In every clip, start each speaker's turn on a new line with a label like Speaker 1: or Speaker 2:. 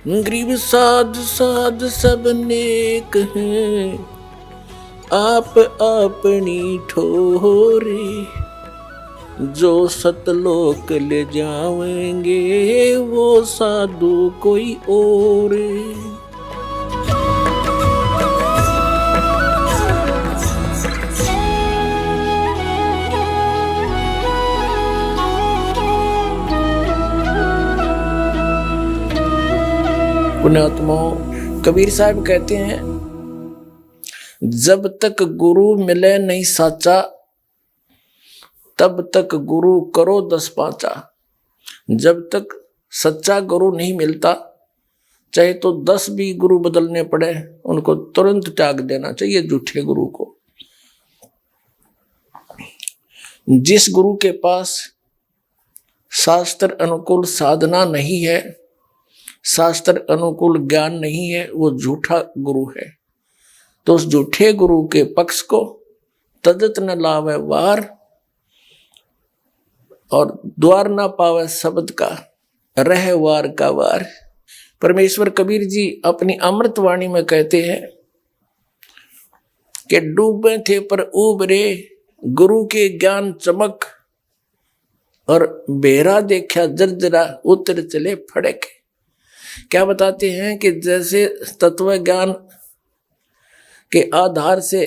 Speaker 1: गरीब साध साध सब नेक हैं, आप अपनी ठोरे। जो सतलोक ले जाएंगे वो साधु कोई और। पुण्यात्माओं, कबीर साहब कहते हैं, जब तक गुरु मिले नहीं साचा, तब तक गुरु करो 10 पांचा। जब तक सच्चा गुरु नहीं मिलता, चाहे तो 10 भी गुरु बदलने पड़े, उनको तुरंत त्याग देना चाहिए झूठे गुरु को। जिस गुरु के पास शास्त्र अनुकूल साधना नहीं है, शास्त्र अनुकूल ज्ञान नहीं है, वो झूठा गुरु है। तो उस झूठे गुरु के पक्ष को तजत न लावे वार, और द्वार ना पावे शब्द का, रह वार का वार। परमेश्वर कबीर जी अपनी अमृत वाणी में कहते हैं कि डूबे थे पर उबरे, गुरु के ज्ञान चमक, और बेरा देखा जर्जरा, उतर चले फड़क। क्या बताते हैं कि जैसे तत्व ज्ञान के आधार से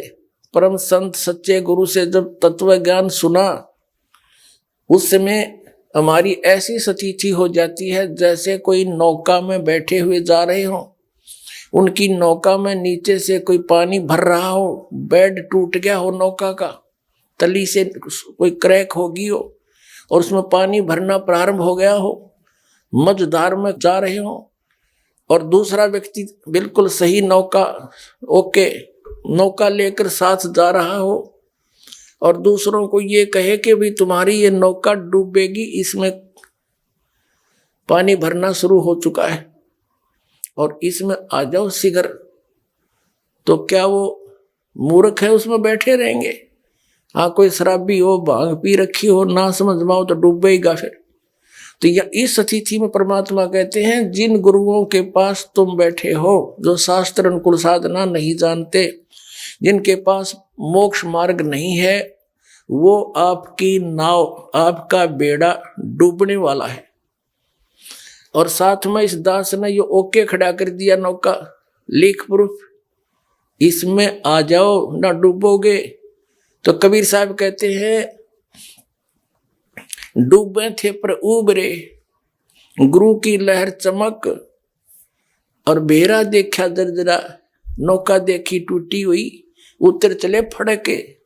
Speaker 1: परम संत सच्चे गुरु से जब तत्व ज्ञान सुना, उस समय हमारी ऐसी स्थिति हो जाती है जैसे कोई नौका में बैठे हुए जा रहे हो, उनकी नौका में नीचे से कोई पानी भर रहा हो, बेड टूट गया हो नौका का, तली से कोई क्रैक होगी हो और उसमें पानी भरना प्रारंभ हो गया हो, मझधार में जा रहे हो, और दूसरा व्यक्ति बिल्कुल सही नौका लेकर साथ जा रहा हो, और दूसरों को ये कहे कि भी तुम्हारी ये नौका डूबेगी, इसमें पानी भरना शुरू हो चुका है और इसमें आ जाओ शीघ्र, तो क्या वो मूर्ख है उसमें बैठे रहेंगे? हाँ, कोई शराबी हो, भांग पी रखी हो, ना समझ माओ तो डूबेगा फिर। तो इस स्थिति में परमात्मा कहते हैं, जिन गुरुओं के पास तुम बैठे हो, जो शास्त्र अनुकूल साधना नहीं जानते, जिनके पास मोक्ष मार्ग नहीं है, वो आपकी नाव, आपका बेड़ा डूबने वाला है। और साथ में इस दास ने ये ओके खड़ा कर दिया नौका, लीक प्रूफ, इसमें आ जाओ ना डूबोगे। तो कबीर साहब कहते हैं, डूबे थे पर उबरे, गुरु की लहर चमक, और बेरा देखा दरदरा, नौका देखी टूटी हुई, उतर चले फड़के।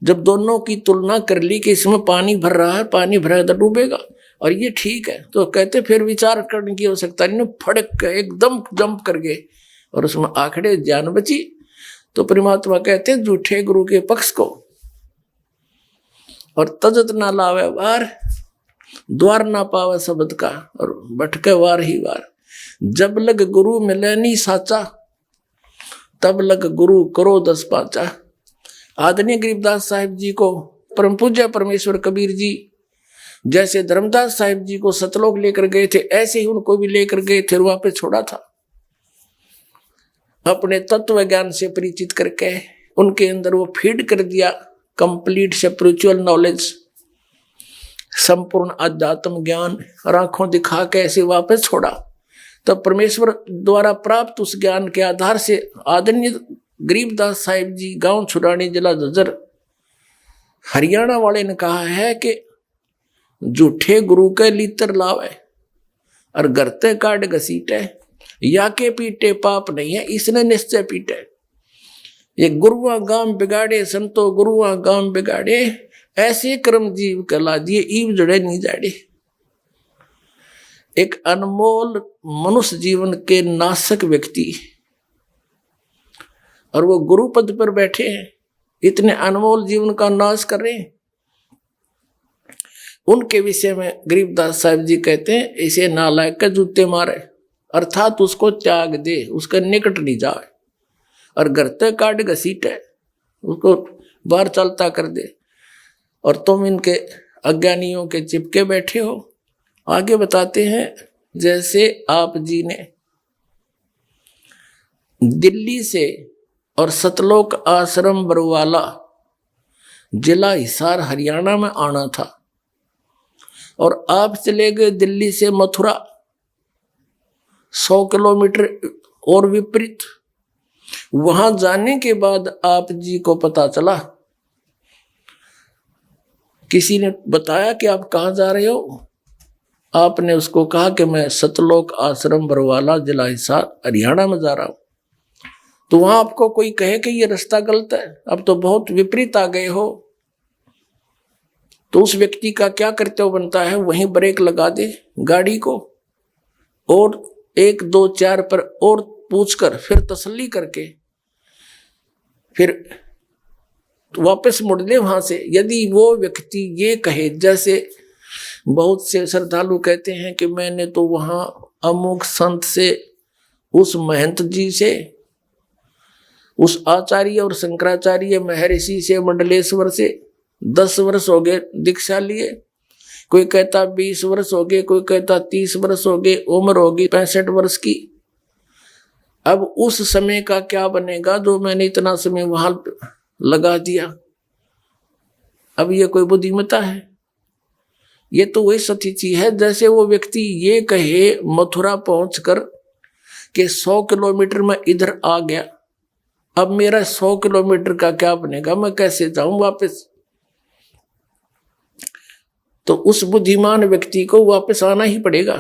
Speaker 1: जब दोनों की तुलना कर ली कि इसमें पानी भर रहा है, पानी भरा तो डूबेगा और ये ठीक है, तो कहते फिर विचार करने की आवश्यकता नहीं, फड़क एकदम जंप कर गए और उसमें आखड़े जान बची। तो परमात्मा कहते हैं, झूठे गुरु के पक्ष को और तजत ना लावे वार, द्वार ना पावे शब्द का, और भटके वार ही वार। जब लग गुरु मिले नहीं साचा, तब लग गुरु करो 10 पांचा। आदरणीय गरीबदास साहिब जी को परम पूज्य परमेश्वर कबीर जी जैसे धर्मदास साहिब जी को सतलोक लेकर गए थे, ऐसे ही उनको भी लेकर गए थे, वहां पे छोड़ा था। अपने तत्व ज्ञान से परिचित करके उनके अंदर वो फीड कर दिया कंप्लीट स्पिरिचुअल नॉलेज, संपूर्ण आध्यात्म ज्ञान, और आंखों दिखा के ऐसे वापस छोड़ा। तब परमेश्वर द्वारा प्राप्त उस ज्ञान के आधार से आदरणीय गरीबदास साहिब जी, गांव छुरानी, जिला झज्जर, हरियाणा वाले ने कहा है कि झूठे गुरु के लीतर लावे और गरते काट घसीटे, या के पीटे पाप नहीं है, इसने निश्चय पीटे। ये गुरुआ गांव बिगाड़े संतो, गुरुआ गांव बिगाड़े, ऐसे कर्म जीव कला दिए, ईव जड़े नहीं जाड़े। एक अनमोल मनुष्य जीवन के नाशक व्यक्ति, और वो गुरु पद पर बैठे हैं, इतने अनमोल जीवन का नाश कर रहे हैं। उनके विषय में गरीबदास साहिब जी कहते हैं, इसे नालायक का जूते मारे, अर्थात उसको त्याग दे, उसका निकट नहीं जाए, और गरते काट घसीटे, उसको बाहर चलता कर दे, और तुम इनके अज्ञानियों के चिपके बैठे हो। आगे बताते हैं, जैसे आप जी ने दिल्ली से और सतलोक आश्रम बरवाला जिला हिसार हरियाणा में आना था, और आप चले गए दिल्ली से मथुरा 100 किलोमीटर और विपरीत। वहां जाने के बाद आप जी को पता चला, किसी ने बताया कि आप कहाँ जा रहे हो। आपने उसको कहा कि मैं सतलोक आश्रम बरवाला जिला हिसार हरियाणा में जा रहा हूं। तो वहां आपको कोई कहे कि ये रास्ता गलत है, अब तो बहुत विपरीत आ गए हो, तो उस व्यक्ति का क्या कर्तव्य बनता है, वहीं ब्रेक लगा दे गाड़ी को और 1 2 4 पर और पूछकर फिर तसल्ली करके फिर वापस मुड़ ले वहां से। यदि वो व्यक्ति ये कहे, जैसे बहुत से श्रद्धालु कहते हैं कि मैंने तो वहां अमुक संत से, उस महंत जी से, उस आचार्य और शंकराचार्य महर्षि से, मंडलेश्वर से 10 वर्ष हो गए दीक्षा लिए, कोई कहता 20 वर्ष हो गए, कोई कहता 30 वर्ष हो गए, उम्र होगी 65 वर्ष की। अब उस समय का क्या बनेगा जो मैंने इतना समय वहां लगा दिया। अब ये कोई बुद्धिमत्ता है? ये तो वही स्थिति है जैसे वो व्यक्ति ये कहे मथुरा पहुंचकर कि 100 किलोमीटर में इधर आ गया, अब मेरा 100 किलोमीटर का क्या बनेगा, मैं कैसे जाऊं वापस। तो उस बुद्धिमान व्यक्ति को वापस आना ही पड़ेगा,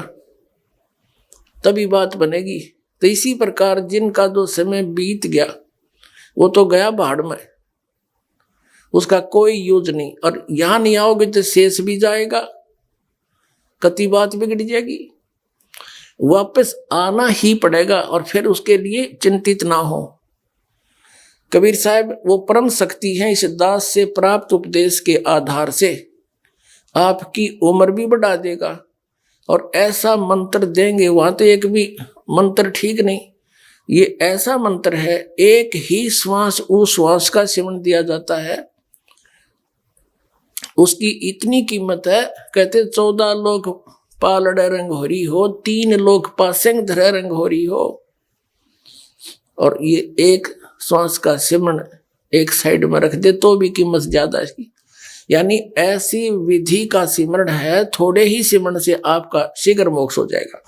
Speaker 1: तभी बात बनेगी। तो इसी प्रकार जिनका जो समय बीत गया वो तो गया भाड़ में, उसका कोई यूज नहीं। और यहां नहीं आओगे तो शेष भी जाएगा, कति बात बिगड़ जाएगी। वापस आना ही पड़ेगा और फिर उसके लिए चिंतित ना हो। कबीर साहब वो परम शक्ति है, इस दास से प्राप्त उपदेश के आधार से आपकी उम्र भी बढ़ा देगा और ऐसा मंत्र देंगे। वहां तो एक भी मंत्र ठीक नहीं, ये ऐसा मंत्र है, एक ही श्वास उस श्वास का सेवन दिया जाता है, उसकी इतनी कीमत है। कहते 14 लोग पालड़े रंग हो रही हो, 3 लोग पासेंग धरे रंग हो रही हो, और ये एक श्वास का सिमरण एक साइड में रख दे तो भी कीमत ज्यादा इसकी। यानी ऐसी विधि का सिमरण है, थोड़े ही सिमरण से आपका शीघ्र मोक्ष हो जाएगा।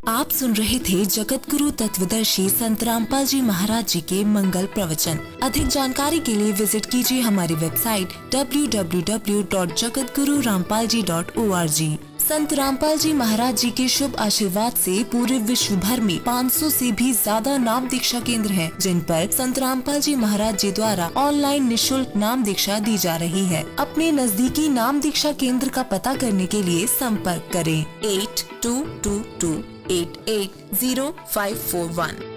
Speaker 2: आप सुन रहे थे जगत गुरु तत्वदर्शी संत रामपाल जी महाराज जी के मंगल प्रवचन। अधिक जानकारी के लिए विजिट कीजिए हमारी वेबसाइट www.jagatgururampalji.org। संत रामपाल जी महाराज जी के शुभ आशीर्वाद से पूरे विश्व भर में 500 से भी ज्यादा नाम दीक्षा केंद्र हैं, जिन पर संत रामपाल जी महाराज जी द्वारा ऑनलाइन निशुल्क नाम दीक्षा दी जा रही है। अपने नजदीकी नाम दीक्षा केंद्र का पता करने के लिए संपर्क करें 8222880541।